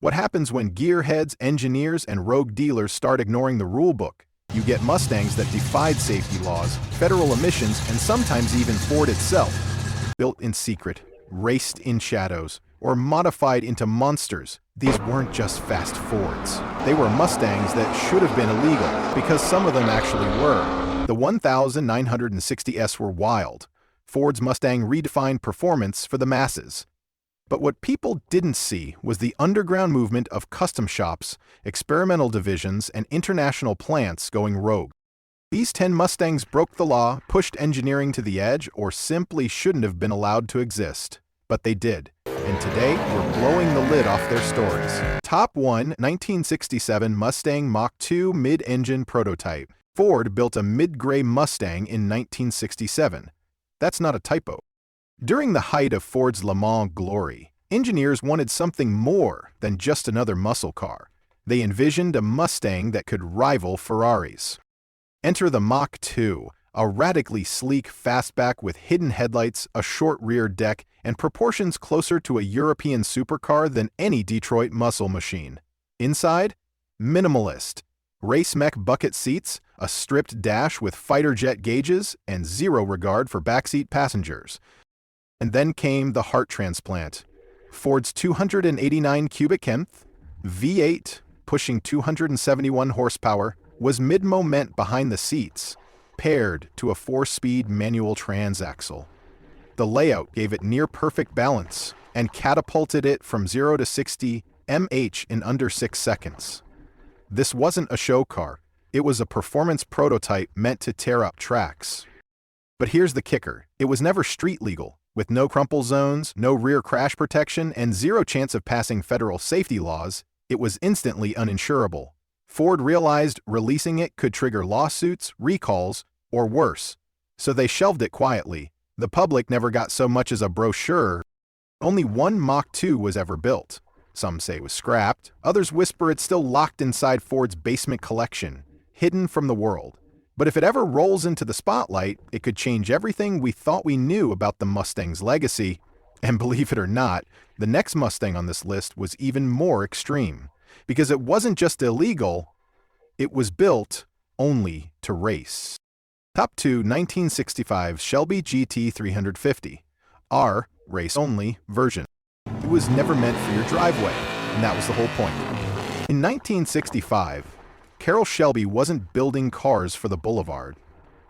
What happens when gearheads, engineers, and rogue dealers start ignoring the rulebook? You get Mustangs that defied safety laws, federal emissions, and sometimes even Ford itself. Built in secret, raced in shadows, or modified into monsters, these weren't just fast Fords. They were Mustangs that should have been illegal, because some of them actually were. The 1960s were wild. Ford's Mustang redefined performance for the masses. But what people didn't see was the underground movement of custom shops, experimental divisions, and international plants going rogue. These 10 Mustangs broke the law, pushed engineering to the edge, or simply shouldn't have been allowed to exist. But they did. And today, we're blowing the lid off their stories. Top 1, 1967 Mustang Mach 2 mid-engine prototype. Ford built a mid-gray Mustang in 1967. That's not a typo. During the height of Ford's Le Mans glory, engineers wanted something more than just another muscle car. They envisioned a Mustang that could rival Ferraris. Enter the Mach 2, a radically sleek fastback with hidden headlights, a short rear deck, and proportions closer to a European supercar than any Detroit muscle machine. Inside, minimalist. Race mech bucket seats, a stripped dash with fighter jet gauges, and zero regard for backseat passengers. And then came the heart transplant. Ford's 289 cubic inch V8, pushing 271 horsepower, was mid-moment behind the seats, paired to a 4-speed manual transaxle. The layout gave it near-perfect balance and catapulted it from 0 to 60 mph in under 6 seconds. This wasn't a show car. It was a performance prototype meant to tear up tracks. But here's the kicker. It was never street legal. With no crumple zones, no rear crash protection, and zero chance of passing federal safety laws, it was instantly uninsurable. Ford realized releasing it could trigger lawsuits, recalls, or worse. So they shelved it quietly. The public never got so much as a brochure. Only one Mach 2 was ever built. Some say it was scrapped. Others whisper it's still locked inside Ford's basement collection, hidden from the world. But if it ever rolls into the spotlight, it could change everything we thought we knew about the Mustang's legacy. And believe it or not, the next Mustang on this list was even more extreme. Because it wasn't just illegal, it was built only to race. Top 2, 1965 Shelby GT 350. R, race-only version. It was never meant for your driveway, and that was the whole point. In 1965, Carroll Shelby wasn't building cars for the boulevard.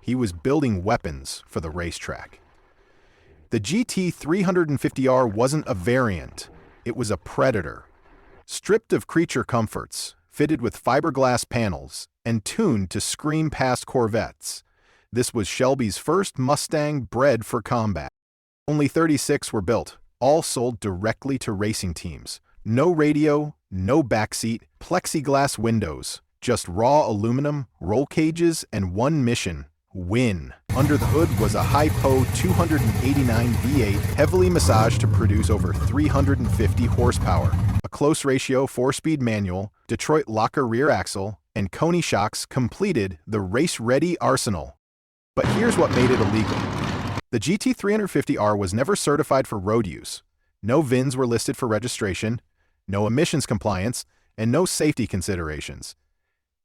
He was building weapons for the racetrack. The GT 350R wasn't a variant. It was a predator. Stripped of creature comforts, fitted with fiberglass panels, and tuned to scream past Corvettes. This was Shelby's first Mustang bred for combat. Only 36 were built, all sold directly to racing teams. No radio, no backseat, plexiglass windows. Just raw aluminum, roll cages, and one mission: win. Under the hood was a high-po 289 V8, heavily massaged to produce over 350 horsepower. A close-ratio 4-speed manual, Detroit locker rear axle, and Coney shocks completed the race-ready arsenal. But here's what made it illegal. The GT 350R was never certified for road use. No VINs were listed for registration, no emissions compliance, and no safety considerations.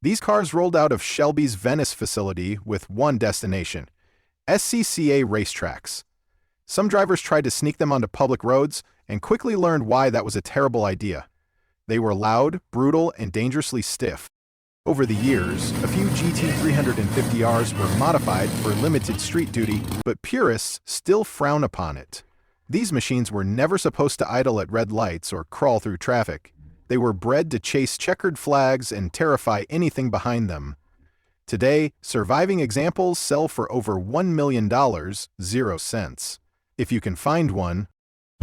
These cars rolled out of Shelby's Venice facility with one destination: SCCA racetracks. Some drivers tried to sneak them onto public roads and quickly learned why that was a terrible idea. They were loud, brutal, and dangerously stiff. Over the years, a few GT 350Rs were modified for limited street duty, but purists still frown upon it. These machines were never supposed to idle at red lights or crawl through traffic. They were bred to chase checkered flags and terrify anything behind them. Today, surviving examples sell for over $1 million, 0 cents. If you can find one.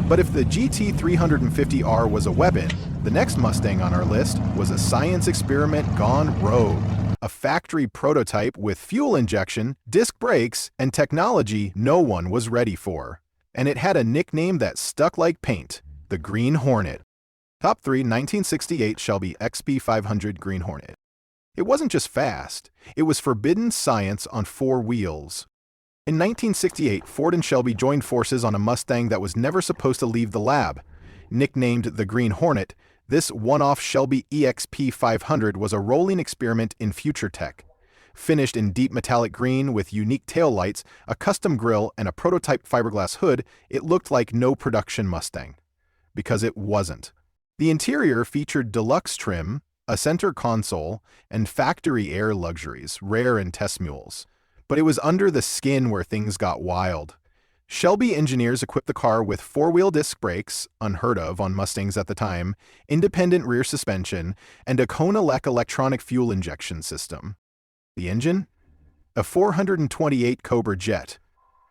But if the GT 350R was a weapon, the next Mustang on our list was a science experiment gone rogue. A factory prototype with fuel injection, disc brakes, and technology no one was ready for. And it had a nickname that stuck like paint: the Green Hornet. Top 3, 1968 Shelby XP500 Green Hornet. It wasn't just fast, it was forbidden science on 4 wheels. In 1968, Ford and Shelby joined forces on a Mustang that was never supposed to leave the lab. Nicknamed the Green Hornet, this one-off Shelby EXP 500 was a rolling experiment in future tech. Finished in deep metallic green with unique taillights, a custom grille, and a prototype fiberglass hood, it looked like no production Mustang. Because it wasn't. The interior featured deluxe trim, a center console, and factory air luxuries, rare in test mules. But it was under the skin where things got wild. Shelby engineers equipped the car with four-wheel disc brakes, unheard of on Mustangs at the time, independent rear suspension, and a Kona-Lek electronic fuel injection system. The engine? A 428 Cobra jet,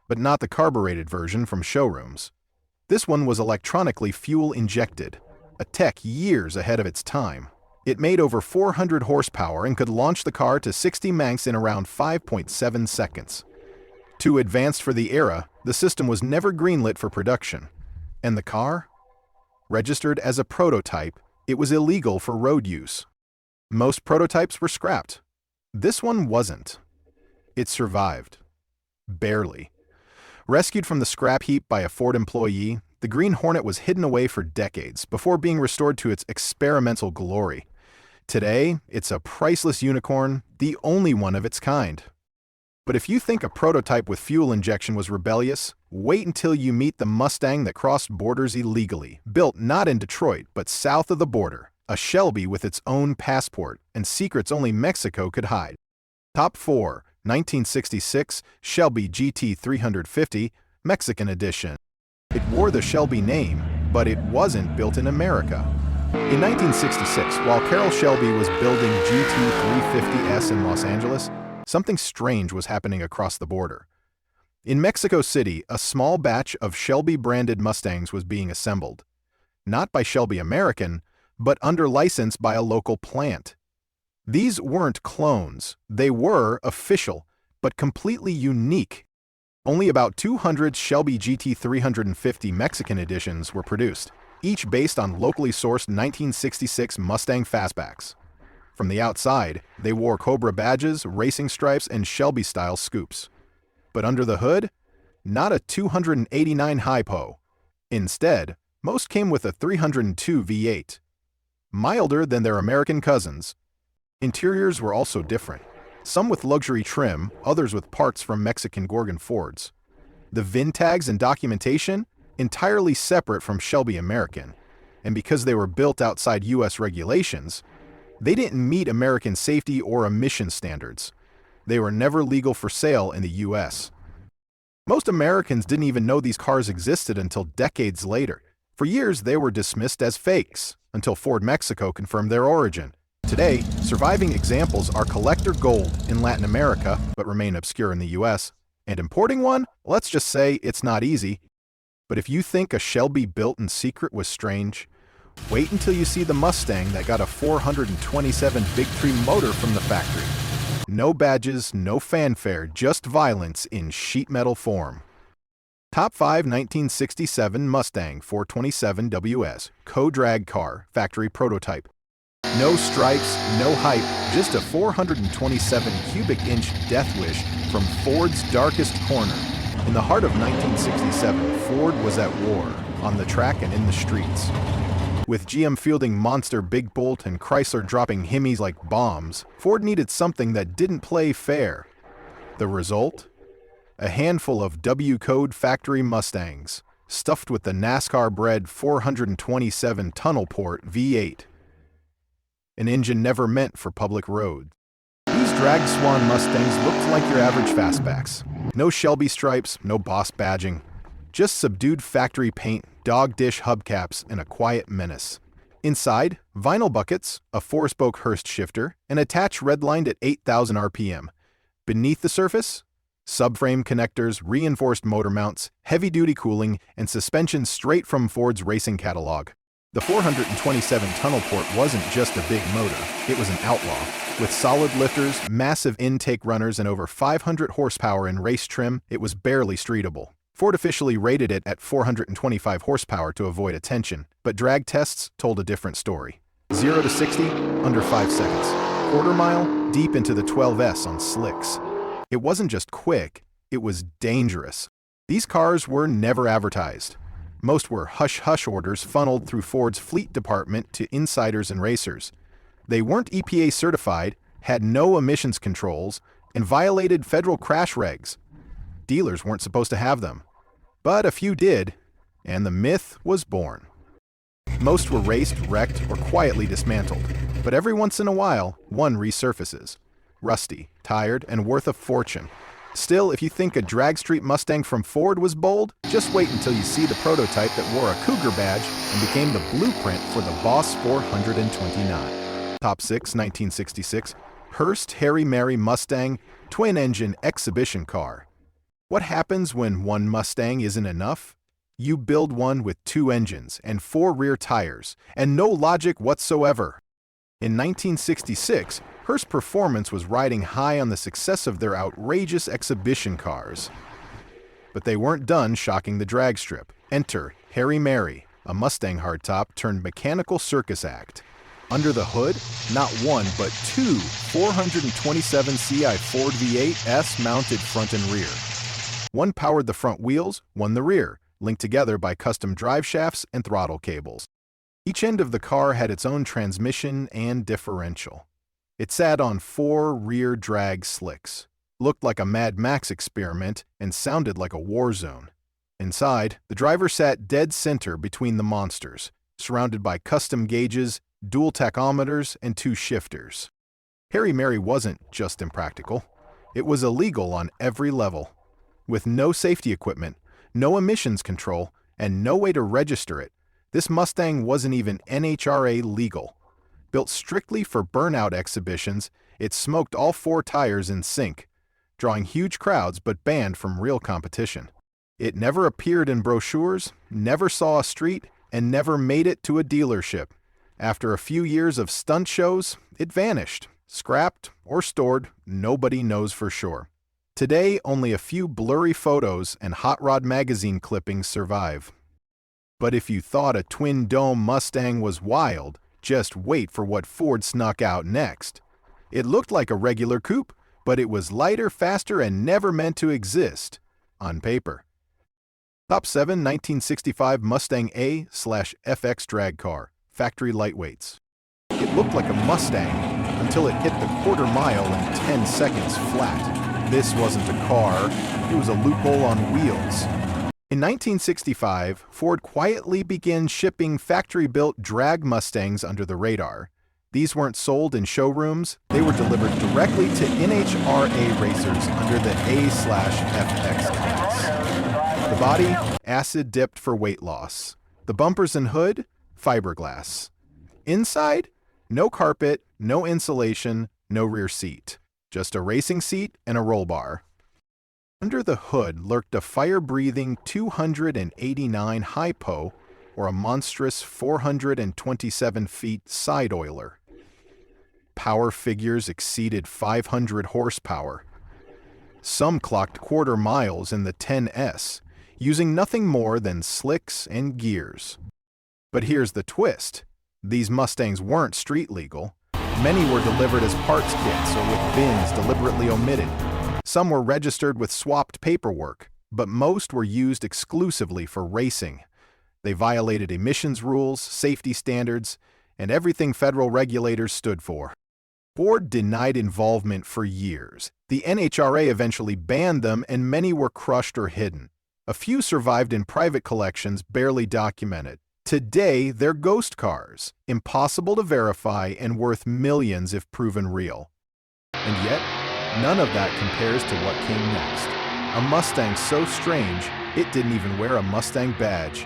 but not the carbureted version from showrooms. This one was electronically fuel-injected, a tech years ahead of its time. It made over 400 horsepower and could launch the car to 60 Manx in around 5.7 seconds. Too advanced for the era, the system was never greenlit for production. And the car? Registered as a prototype, it was illegal for road use. Most prototypes were scrapped. This one wasn't. It survived. Barely. Rescued from the scrap heap by a Ford employee, the Green Hornet was hidden away for decades before being restored to its experimental glory. Today, it's a priceless unicorn, the only one of its kind. But if you think a prototype with fuel injection was rebellious, wait until you meet the Mustang that crossed borders illegally, built not in Detroit, but south of the border, a Shelby with its own passport and secrets only Mexico could hide. Top 4, 1966 Shelby GT 350, Mexican edition. It wore the Shelby name, but it wasn't built in America. In 1966, while Carroll Shelby was building GT 350S in Los Angeles, something strange was happening across the border. In Mexico City, a small batch of Shelby-branded Mustangs was being assembled. Not by Shelby American, but under license by a local plant. These weren't clones. They were official, but completely unique. Only about 200 Shelby GT 350 Mexican editions were produced, each based on locally sourced 1966 Mustang Fastbacks. From the outside, they wore Cobra badges, racing stripes, and Shelby-style scoops. But under the hood, not a 289 Hypo. Instead, most came with a 302 V8. Milder than their American cousins. Interiors were also different. Some with luxury trim, others with parts from Mexican Gorgon Fords. The VIN tags and documentation, entirely separate from Shelby American. And because they were built outside U.S. regulations, they didn't meet American safety or emission standards. They were never legal for sale in the U.S. Most Americans didn't even know these cars existed until decades later. For years, they were dismissed as fakes, until Ford Mexico confirmed their origin. Today, surviving examples are collector gold in Latin America, but remain obscure in the U.S. And importing one? Let's just say it's not easy. But if you think a Shelby built in secret was strange, wait until you see the Mustang that got a 427 Big Tree motor from the factory. No badges, no fanfare, just violence in sheet metal form. Top 5 1967 Mustang 427 WS, co-drag car, factory prototype. No stripes, no hype, just a 427 cubic inch death wish from Ford's darkest corner. In the heart of 1967, Ford was at war, on the track and in the streets. With GM fielding monster Big Bolt and Chrysler dropping Hemis like bombs, Ford needed something that didn't play fair. The result? A handful of W-code factory Mustangs, stuffed with the NASCAR-bred 427 tunnel port V8. An engine never meant for public roads. These drag swan Mustangs looked like your average fastbacks. No Shelby stripes, no Boss badging. Just subdued factory paint, dog dish hubcaps, and a quiet menace. Inside, vinyl buckets, a 4-spoke Hurst shifter, and attached redlined at 8,000 RPM. Beneath the surface, subframe connectors, reinforced motor mounts, heavy-duty cooling, and suspension straight from Ford's racing catalog. The 427 tunnel port wasn't just a big motor, it was an Outlaw. With solid lifters, massive intake runners, and over 500 horsepower in race trim, it was barely streetable. Ford officially rated it at 425 horsepower to avoid attention, but drag tests told a different story. 0 to 60, under 5 seconds. Quarter mile, deep into the 12S on slicks. It wasn't just quick, It was dangerous. These cars were never advertised. Most were hush-hush orders funneled through Ford's fleet department to insiders and racers. They weren't EPA certified, had no emissions controls, and violated federal crash regs. Dealers weren't supposed to have them. But a few did, and the myth was born. Most were raced, wrecked, or quietly dismantled, but every once in a while, one resurfaces. Rusty, tired, and worth a fortune. Still, if you think a drag street Mustang from Ford was bold, just wait until you see the prototype that wore a Cougar badge and became the blueprint for the Boss 429. Top 6, 1966, Hurst Harry Mary Mustang twin-engine exhibition car. What happens when one Mustang isn't enough? You build one with 2 engines and 4 rear tires, and no logic whatsoever. In 1966, Hurst Performance was riding high on the success of their outrageous exhibition cars. But they weren't done shocking the drag strip. Enter Harry Mary, a Mustang hardtop turned mechanical circus act. Under the hood, not one but 2 427 CI Ford V8 S mounted front and rear. One powered the front wheels, one the rear, linked together by custom drive shafts and throttle cables. Each end of the car had its own transmission and differential. It sat on 4 rear drag slicks, looked like a Mad Max experiment, and sounded like a war zone. Inside, the driver sat dead center between the monsters, surrounded by custom gauges, dual tachometers, and 2 shifters. Harry Mary wasn't just impractical. It was illegal on every level. With no safety equipment, no emissions control, and no way to register it, this Mustang wasn't even NHRA legal. Built strictly for burnout exhibitions, it smoked all 4 tires in sync, drawing huge crowds but banned from real competition. It never appeared in brochures, never saw a street, and never made it to a dealership. After a few years of stunt shows, it vanished, scrapped, or stored, nobody knows for sure. Today, only a few blurry photos and Hot Rod magazine clippings survive. But if you thought a twin-dome Mustang was wild, just wait for what Ford snuck out next. It looked like a regular coupe, but it was lighter, faster, and never meant to exist on paper. Top 7 1965 Mustang A/FX drag car, factory lightweights. It looked like a Mustang until it hit the quarter mile in 10 seconds flat. This wasn't a car, it was a loophole on wheels. In 1965, Ford quietly began shipping factory-built drag Mustangs under the radar. These weren't sold in showrooms, they were delivered directly to NHRA racers under the A/FX class. The body, acid-dipped for weight loss. The bumpers and hood, fiberglass. Inside, no carpet, no insulation, no rear seat. Just a racing seat and a roll bar. Under the hood lurked a fire-breathing 289 hypo, or a monstrous 427 feet side oiler. Power figures exceeded 500 horsepower. Some clocked quarter miles in the 10S, using nothing more than slicks and gears. But here's the twist. These Mustangs weren't street legal. Many were delivered as parts kits or with bins deliberately omitted. Some were registered with swapped paperwork, but most were used exclusively for racing. They violated emissions rules, safety standards, and everything federal regulators stood for. Ford denied involvement for years. The NHRA eventually banned them, and many were crushed or hidden. A few survived in private collections, barely documented. Today, they're ghost cars, impossible to verify and worth millions if proven real. And yet, none of that compares to what came next. A Mustang so strange, it didn't even wear a Mustang badge.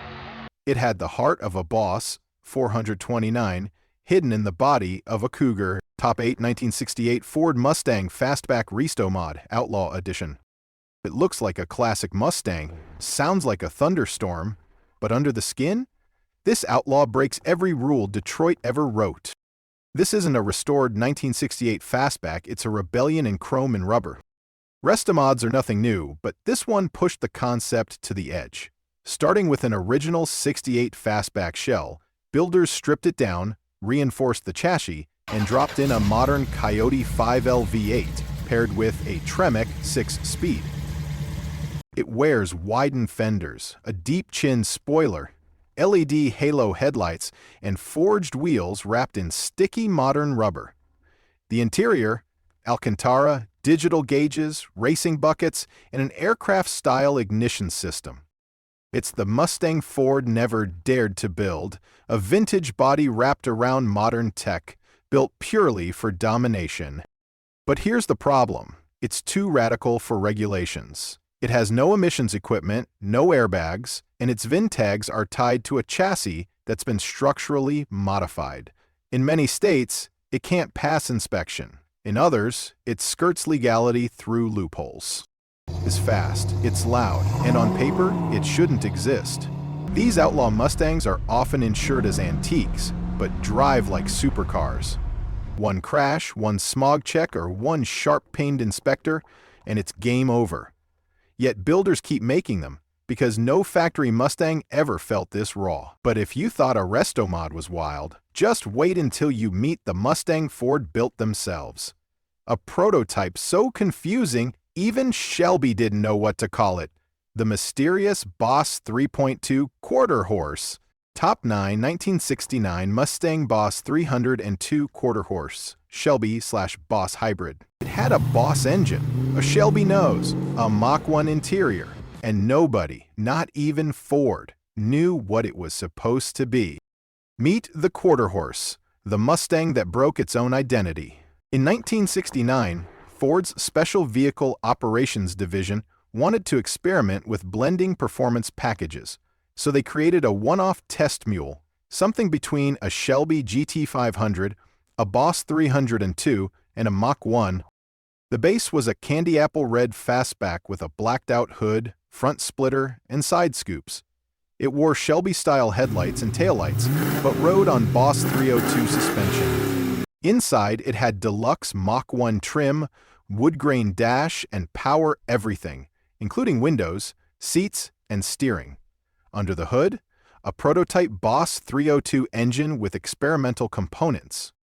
It had the heart of a Boss, 429, hidden in the body of a Cougar. Top 8 1968 Ford Mustang Fastback Restomod, Outlaw Edition. It looks like a classic Mustang, sounds like a thunderstorm, but under the skin? This Outlaw breaks every rule Detroit ever wrote. This isn't a restored 1968 Fastback, it's a rebellion in chrome and rubber. Restomods are nothing new, but this one pushed the concept to the edge. Starting with an original 68 Fastback shell, builders stripped it down, reinforced the chassis, and dropped in a modern Coyote 5L V8 paired with a Tremec 6-speed. It wears widened fenders, a deep-chin spoiler, LED halo headlights, and forged wheels wrapped in sticky modern rubber. The interior: Alcantara, digital gauges, racing buckets, and an aircraft-style ignition system. It's the Mustang Ford never dared to build, a vintage body wrapped around modern tech, built purely for domination. But here's the problem: it's too radical for regulations. It has no emissions equipment, no airbags, and its VIN tags are tied to a chassis that's been structurally modified. In many states, it can't pass inspection. In others, it skirts legality through loopholes. It's fast, it's loud, and on paper, it shouldn't exist. These outlaw Mustangs are often insured as antiques, but drive like supercars. One crash, one smog check, or one sharp-pained inspector, and it's game over. Yet builders keep making them, because no factory Mustang ever felt this raw. But if you thought a Restomod was wild, just wait until you meet the Mustang Ford built themselves. A prototype so confusing, even Shelby didn't know what to call it. The mysterious Boss 3.2 quarter horse. Top 9 1969 Mustang Boss 302 quarter horse, Shelby/Boss hybrid. It had a Boss engine, a Shelby nose, a Mach 1 interior, and nobody, not even Ford, knew what it was supposed to be. Meet the quarter horse, the Mustang that broke its own identity. In 1969, Ford's Special Vehicle Operations Division wanted to experiment with blending performance packages, so they created a one-off test mule, something between a Shelby GT500, a Boss 302, and a Mach 1. The base was a candy apple red Fastback with a blacked-out hood, front splitter, and side scoops. It wore Shelby-style headlights and taillights, but rode on Boss 302 suspension. Inside, it had deluxe Mach 1 trim, wood-grain dash, and power everything, including windows, seats, and steering. Under the hood, a prototype Boss 302 engine with experimental components.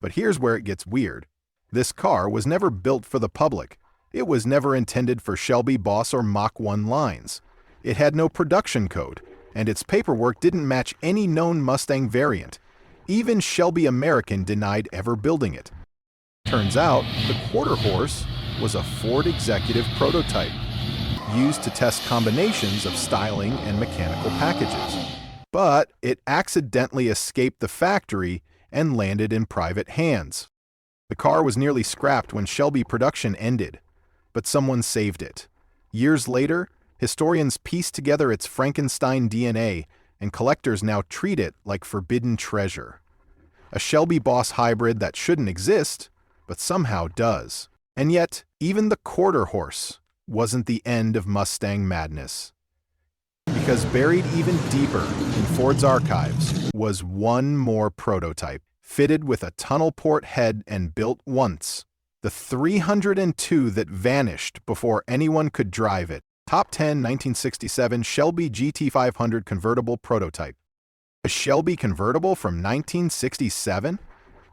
But here's where it gets weird. This car was never built for the public. It was never intended for Shelby, Boss, or Mach 1 lines. It had no production code, and its paperwork didn't match any known Mustang variant. Even Shelby American denied ever building it. Turns out, the quarter horse was a Ford executive prototype, used to test combinations of styling and mechanical packages. But it accidentally escaped the factory and landed in private hands. The car was nearly scrapped when Shelby production ended, but someone saved it. Years later, historians pieced together its Frankenstein DNA, and collectors now treat it like forbidden treasure. A Shelby Boss hybrid that shouldn't exist, but somehow does. And yet, even the quarter horse wasn't the end of Mustang madness. Because buried even deeper in Ford's archives was one more prototype, fitted with a tunnel port head and built once. The 302 that vanished before anyone could drive it. Top 10 1967 Shelby GT500 convertible prototype. A Shelby convertible from 1967?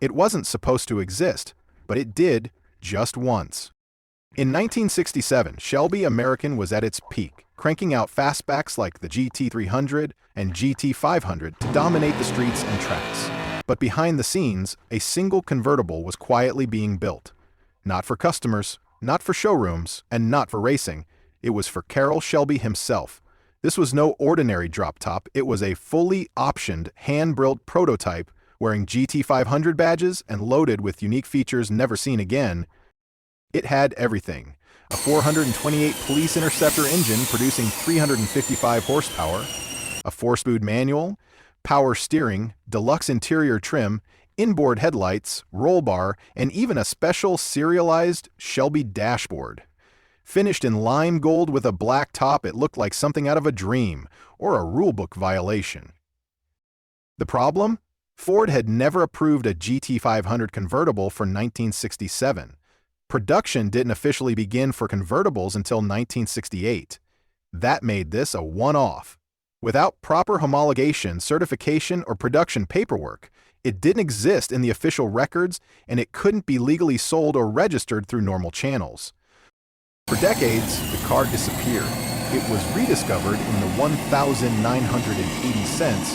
It wasn't supposed to exist, but it did just once. In 1967, Shelby American was at its peak, cranking out fastbacks like the GT300 and GT500 to dominate the streets and tracks. But behind the scenes, a single convertible was quietly being built. Not for customers, not for showrooms, and not for racing. It was for Carroll Shelby himself. This was no ordinary drop top. It was a fully optioned, hand-built prototype wearing GT500 badges and loaded with unique features never seen again. It had everything: a 428 Police Interceptor engine producing 355 horsepower, a 4-speed manual, power steering, deluxe interior trim, inboard headlights, roll bar, and even a special serialized Shelby dashboard. Finished in lime gold with a black top, it looked like something out of a dream or a rulebook violation. The problem? Ford had never approved a GT500 convertible for 1967. Production didn't officially begin for convertibles until 1968. That made this a one-off. Without proper homologation, certification, or production paperwork, it didn't exist in the official records, and it couldn't be legally sold or registered through normal channels. For decades, the car disappeared. It was rediscovered in the 1,980 cents,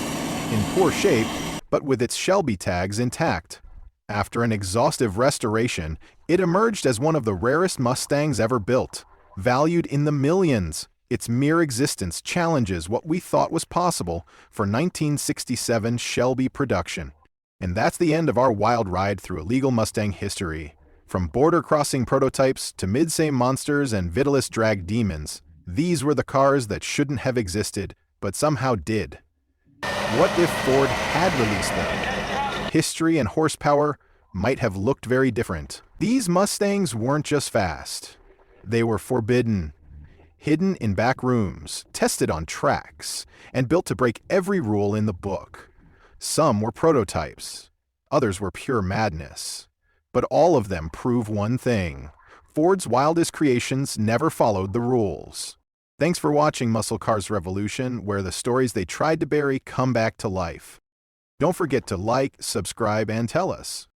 in poor shape, but with its Shelby tags intact. After an exhaustive restoration, it emerged as one of the rarest Mustangs ever built, valued in the millions. Its mere existence challenges what we thought was possible for 1967 Shelby production. And that's the end of our wild ride through illegal Mustang history. From border-crossing prototypes to mid-same monsters and vitalice drag demons, these were the cars that shouldn't have existed, but somehow did. What if Ford had released them? History and horsepower might have looked very different. These Mustangs weren't just fast. They were forbidden, hidden in back rooms, tested on tracks, and built to break every rule in the book. Some were prototypes, others were pure madness. But all of them prove one thing: Ford's wildest creations never followed the rules. Thanks for watching Muscle Cars Revolution, where the stories they tried to bury come back to life. Don't forget to like, subscribe, and tell us.